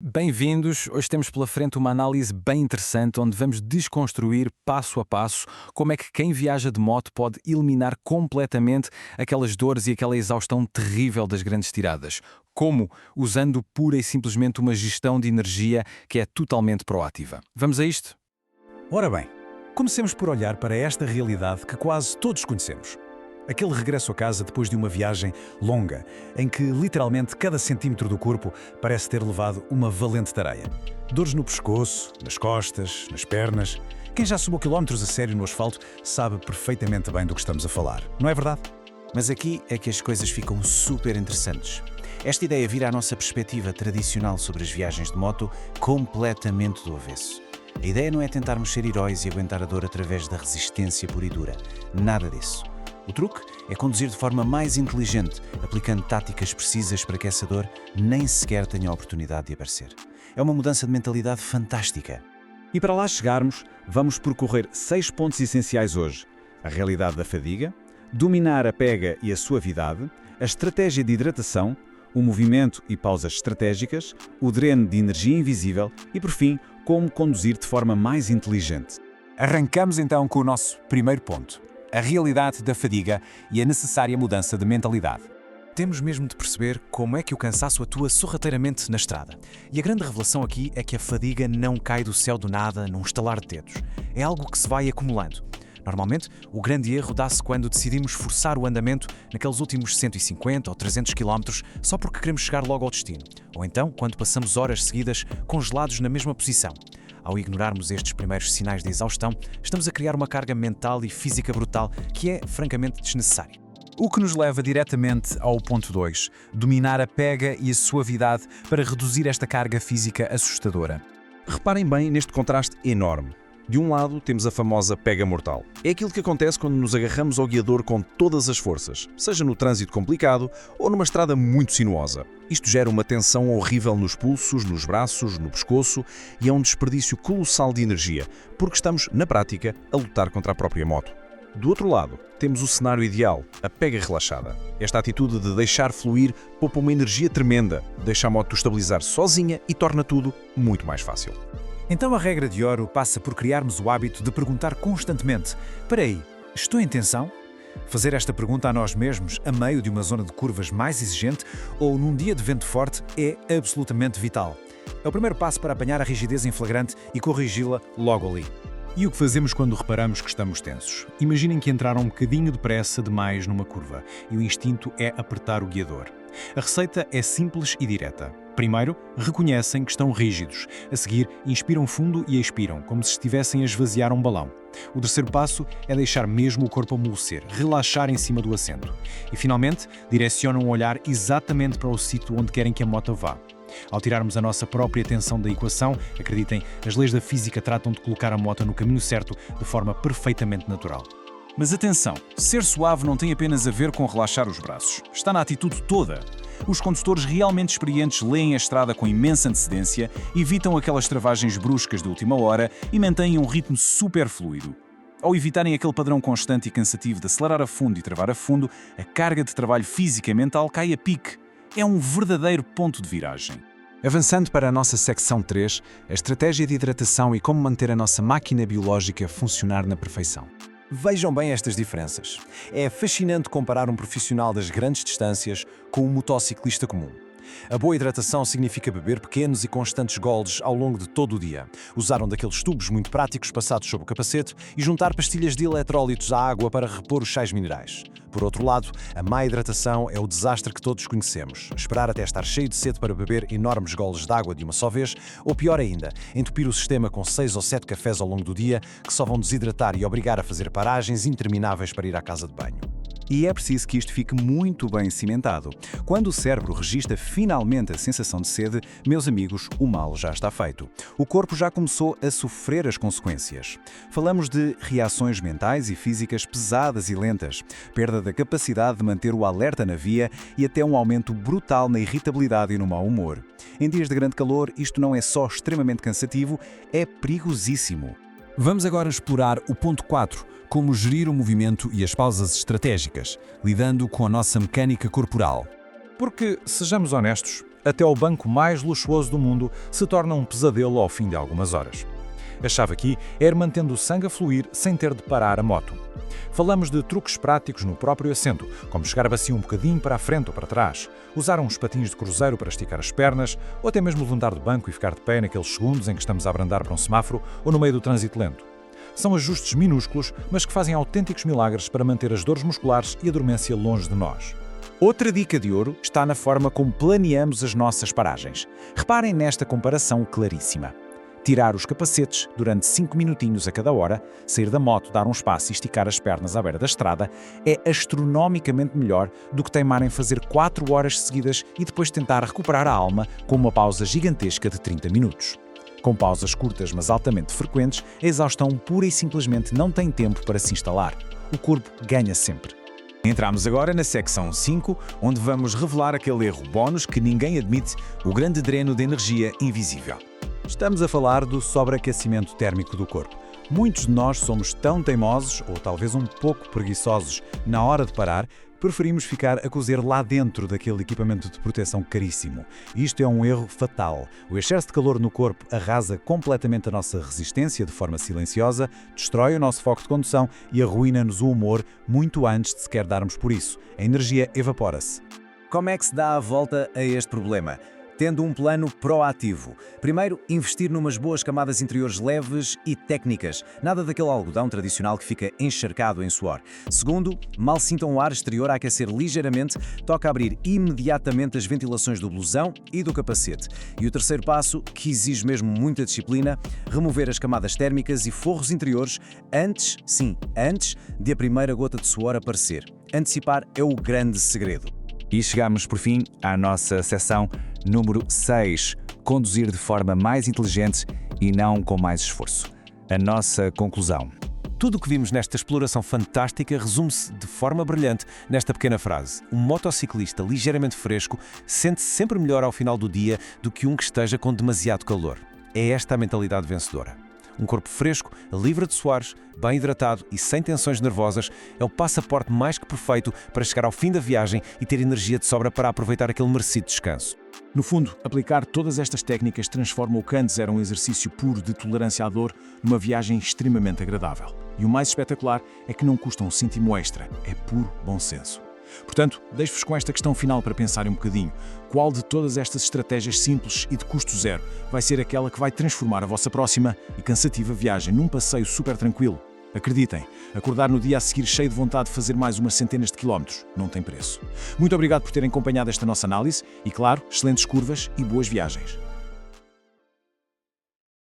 Bem-vindos! Hoje temos pela frente uma análise bem interessante onde vamos desconstruir passo a passo como é que quem viaja de moto pode eliminar completamente aquelas dores e aquela exaustão terrível das grandes tiradas. Como? Usando pura e simplesmente uma gestão de energia que é totalmente proativa. Vamos a isto? Ora bem, comecemos por olhar para esta realidade que quase todos conhecemos. Aquele regresso a casa depois de uma viagem longa, em que literalmente cada centímetro do corpo parece ter levado uma valente tareia. Dores no pescoço, nas costas, nas pernas. Quem já subiu quilómetros a sério no asfalto sabe perfeitamente bem do que estamos a falar, não é verdade? Mas aqui é que as coisas ficam super interessantes. Esta ideia vira a nossa perspectiva tradicional sobre as viagens de moto completamente do avesso. A ideia não é tentarmos ser heróis e aguentar a dor através da resistência pura e dura. Nada disso. O truque é conduzir de forma mais inteligente, aplicando táticas precisas para que essa dor nem sequer tenha a oportunidade de aparecer. É uma mudança de mentalidade fantástica. E para lá chegarmos, vamos percorrer 6 pontos essenciais hoje. A realidade da fadiga, dominar a pega e a suavidade, a estratégia de hidratação, o movimento e pausas estratégicas, o dreno de energia invisível e, por fim, como conduzir de forma mais inteligente. Arrancamos então com o nosso primeiro ponto: a realidade da fadiga e a necessária mudança de mentalidade. Temos mesmo de perceber como é que o cansaço atua sorrateiramente na estrada. E a grande revelação aqui é que a fadiga não cai do céu do nada num estalar de dedos. É algo que se vai acumulando. Normalmente, o grande erro dá-se quando decidimos forçar o andamento naqueles últimos 150 ou 300 km só porque queremos chegar logo ao destino. Ou então, quando passamos horas seguidas congelados na mesma posição. Ao ignorarmos estes primeiros sinais de exaustão, estamos a criar uma carga mental e física brutal que é francamente desnecessária. O que nos leva diretamente ao ponto 2, dominar a pega e a suavidade para reduzir esta carga física assustadora. Reparem bem neste contraste enorme. De um lado, temos a famosa pega mortal. É aquilo que acontece quando nos agarramos ao guiador com todas as forças, seja no trânsito complicado ou numa estrada muito sinuosa. Isto gera uma tensão horrível nos pulsos, nos braços, no pescoço e é um desperdício colossal de energia, porque estamos, na prática, a lutar contra a própria moto. Do outro lado, temos o cenário ideal, a pega relaxada. Esta atitude de deixar fluir poupa uma energia tremenda, deixa a moto estabilizar sozinha e torna tudo muito mais fácil. Então a regra de ouro passa por criarmos o hábito de perguntar constantemente: espera aí, estou em tensão? Fazer esta pergunta a nós mesmos, a meio de uma zona de curvas mais exigente ou num dia de vento forte, é absolutamente vital. É o primeiro passo para apanhar a rigidez em flagrante e corrigi-la logo ali. E o que fazemos quando reparamos que estamos tensos? Imaginem que entraram um bocadinho depressa demais numa curva e o instinto é apertar o guiador. A receita é simples e direta. Primeiro, reconhecem que estão rígidos. A seguir, inspiram fundo e expiram, como se estivessem a esvaziar um balão. O terceiro passo é deixar mesmo o corpo amolecer, relaxar em cima do assento. E, finalmente, direcionam o olhar exatamente para o sítio onde querem que a moto vá. Ao tirarmos a nossa própria atenção da equação, acreditem, as leis da física tratam de colocar a moto no caminho certo de forma perfeitamente natural. Mas atenção, ser suave não tem apenas a ver com relaxar os braços. Está na atitude toda. Os condutores realmente experientes leem a estrada com imensa antecedência, evitam aquelas travagens bruscas de última hora e mantêm um ritmo super fluido. Ao evitarem aquele padrão constante e cansativo de acelerar a fundo e travar a fundo, a carga de trabalho física e mental cai a pique. É um verdadeiro ponto de viragem. Avançando para a nossa secção 3, a estratégia de hidratação e como manter a nossa máquina biológica a funcionar na perfeição. Vejam bem estas diferenças. É fascinante comparar um profissional das grandes distâncias com um motociclista comum. A boa hidratação significa beber pequenos e constantes goles ao longo de todo o dia, usar um daqueles tubos muito práticos passados sob o capacete e juntar pastilhas de eletrólitos à água para repor os sais minerais. Por outro lado, a má hidratação é o desastre que todos conhecemos. Esperar até estar cheio de sede para beber enormes goles de água de uma só vez, ou pior ainda, entupir o sistema com 6 ou 7 cafés ao longo do dia que só vão desidratar e obrigar a fazer paragens intermináveis para ir à casa de banho. E é preciso que isto fique muito bem cimentado. Quando o cérebro registra finalmente a sensação de sede, meus amigos, o mal já está feito. O corpo já começou a sofrer as consequências. Falamos de reações mentais e físicas pesadas e lentas, perda da capacidade de manter o alerta na via e até um aumento brutal na irritabilidade e no mau humor. Em dias de grande calor, isto não é só extremamente cansativo, é perigosíssimo. Vamos agora explorar o ponto 4, como gerir o movimento e as pausas estratégicas, lidando com a nossa mecânica corporal. Porque, sejamos honestos, até ao banco mais luxuoso do mundo, se torna um pesadelo ao fim de algumas horas. A chave aqui é ir mantendo o sangue a fluir sem ter de parar a moto. Falamos de truques práticos no próprio assento, como chegar assim um bocadinho para a frente ou para trás, usar uns patins de cruzeiro para esticar as pernas, ou até mesmo levantar do banco e ficar de pé naqueles segundos em que estamos a abrandar para um semáforo ou no meio do trânsito lento. São ajustes minúsculos, mas que fazem autênticos milagres para manter as dores musculares e a dormência longe de nós. Outra dica de ouro está na forma como planeamos as nossas paragens. Reparem nesta comparação claríssima. Tirar os capacetes durante 5 minutinhos a cada hora, sair da moto, dar um espaço e esticar as pernas à beira da estrada é astronomicamente melhor do que teimar em fazer 4 horas seguidas e depois tentar recuperar a alma com uma pausa gigantesca de 30 minutos. Com pausas curtas mas altamente frequentes, a exaustão pura e simplesmente não tem tempo para se instalar. O corpo ganha sempre. Entramos agora na secção 5, onde vamos revelar aquele erro bónus que ninguém admite, o grande dreno de energia invisível. Estamos a falar do sobreaquecimento térmico do corpo. Muitos de nós somos tão teimosos, ou talvez um pouco preguiçosos, na hora de parar, preferimos ficar a cozer lá dentro daquele equipamento de proteção caríssimo. Isto é um erro fatal. O excesso de calor no corpo arrasa completamente a nossa resistência de forma silenciosa, destrói o nosso foco de condução e arruína-nos o humor muito antes de sequer darmos por isso. A energia evapora-se. Como é que se dá a volta a este problema? Tendo um plano proativo. Primeiro, investir numas boas camadas interiores leves e técnicas. Nada daquele algodão tradicional que fica encharcado em suor. Segundo, mal sintam o ar exterior a aquecer ligeiramente, toca abrir imediatamente as ventilações do blusão e do capacete. E o terceiro passo, que exige mesmo muita disciplina, remover as camadas térmicas e forros interiores antes, sim, antes de a primeira gota de suor aparecer. Antecipar é o grande segredo. E chegamos, por fim, à nossa seção número 6, conduzir de forma mais inteligente e não com mais esforço. A nossa conclusão. Tudo o que vimos nesta exploração fantástica resume-se de forma brilhante nesta pequena frase. Um motociclista ligeiramente fresco sente-se sempre melhor ao final do dia do que um que esteja com demasiado calor. É esta a mentalidade vencedora. Um corpo fresco, livre de suores, bem hidratado e sem tensões nervosas é o passaporte mais que perfeito para chegar ao fim da viagem e ter energia de sobra para aproveitar aquele merecido descanso. No fundo, aplicar todas estas técnicas transforma o que antes era um exercício puro de tolerância à dor numa viagem extremamente agradável. E o mais espetacular é que não custa um cêntimo extra, é puro bom senso. Portanto, deixo-vos com esta questão final para pensarem um bocadinho. Qual de todas estas estratégias simples e de custo zero vai ser aquela que vai transformar a vossa próxima e cansativa viagem num passeio super tranquilo? Acreditem, acordar no dia a seguir cheio de vontade de fazer mais umas centenas de quilómetros não tem preço. Muito obrigado por terem acompanhado esta nossa análise e, claro, excelentes curvas e boas viagens.